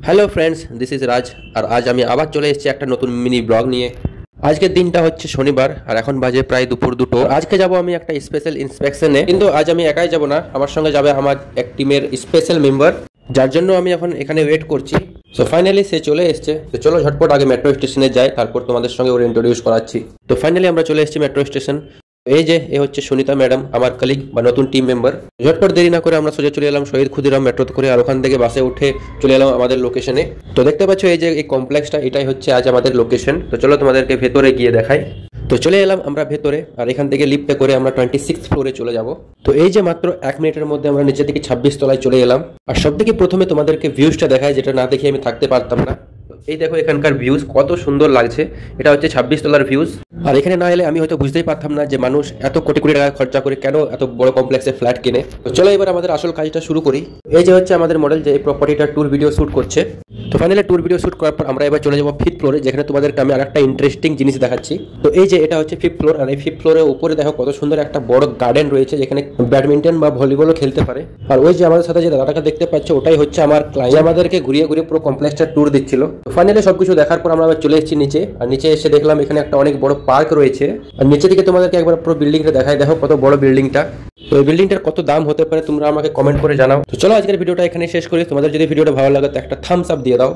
Hello friends, this is রাজ। আর আজ আমি আবার চলে এসেছি একটা নতুন মিনি ব্লগ নিয়ে। আজকের দিনটা হচ্ছে শনিবার আর এখন বাজে প্রায় দুপুর 2টো। আজকে যাব আমি একটা স্পেশাল ইন্সপেকশনে, কিন্তু আজ আমি একাই যাব না, আমার সঙ্গে যাবে আমার এক টিমের স্পেশাল মেম্বার, যার জন্য আমি এখন এখানে ওয়েট করছি। সো ফাইনালি সে চলে এসেছে। তো চলো ঝটপট আগে মেট্রো স্টেশনে যাই, তারপর তোমাদের সঙ্গে ওর ইন্ট্রোডিউস করাচ্ছি। তো ফাইনালি আমরা চলে এসেছি মেট্রো স্টেশন। এই যে এ হচ্ছে সুনিতা ম্যাডাম, আমার কলিগ বা নতুন টিম মেম্বার। ঝটপট দেরি না করে আমরা সোজা চলে এলাম শহীদ ক্ষুদিরাম মেট্রোতে করে, আর ওখান থেকে বাসে উঠে চলে এলাম আমাদের লোকেশনে। তো দেখতে পাচ্ছ এই যে এই কমপ্লেক্সটা, এটাই হচ্ছে আজ আমাদের লোকেশন। তো চলো তোমাদেরকে ভেতরে গিয়ে দেখাই। তো চলে এলাম আমরা ভেতরে, আর এখান থেকে লিফটে করে আমরা 26 ফ্লোরে চলে যাব। তো এই যে মাত্র 1 মিনিটের মধ্যে আমরা নিচে থেকে 26 তলায় চলে এলাম। আর সব থেকে প্রথমে তোমাদেরকে ভিউজটা দেখায়, যেটা না দেখে আমি থাকতে পারতাম না। এই দেখো এখানকার ভিউজ কত সুন্দর লাগছে। এটা হচ্ছে 26 তলার ভিউজ। আর এখানে না এলে আমি হয়তো বুঝতেই পারতাম না যে মানুষ এত কোটি কোটি টাকা খরচা করে কেন এত বড় কমপ্লেক্সে ফ্ল্যাট কিনে। তো চলো এবার আমাদের আসল কাজটা শুরু করি। এই যে হচ্ছে আমাদের মডেল, যে এই প্রপার্টিটা ট্যুর ভিডিও শুট করছে। তো ফাইনালি ট্যুর ভিডিও শুট করার পর আমরা এবার চলে যাবো 5th ফ্লোরে, যেখানে তোমাদেরকে আমি আরেকটা ইন্টারেস্টিং জিনিস দেখাচ্ছি। তো এই যে এটা হচ্ছে 5th ফ্লোর, আর এই 5th ফ্লোরের উপরে দেখো কত সুন্দর একটা বড় গার্ডেন রয়েছে, যেখানে ব্যাডমিন্টন বা ভলিবলও খেলতে পারে। আর ওই যে আমাদের সাথে যে দাদাটাকে দেখতে পাচ্ছ, ওটাই হচ্ছে আমার ক্লায়েন্ট, আমাদেরকে ঘুরিয়ে ঘুরিয়ে পুরো কমপ্লেক্সটা ট্যুর দিচ্ছিল। তো ফাইনালি সবকিছু দেখার পর আমরা আবার চলে এসেছি নিচে। আর নিচে এসে দেখলাম এখানে একটা অনেক বড় পার্ক রয়েছে। আর নিচে থেকে তোমাদেরকে একবার পুরো বিল্ডিংটা দেখাই, দেখো কত বড় বিল্ডিংটা। তো এই বিল্ডিংটার কত দাম হতে পারে তোমরা আমাকে কমেন্ট করে জানাও। তো চলো আজকের ভিডিওটা এখানে শেষ করি। তোমাদের যদি ভিডিওটা ভালো লাগে তো একটা থামস আপ দিয়ে দাও।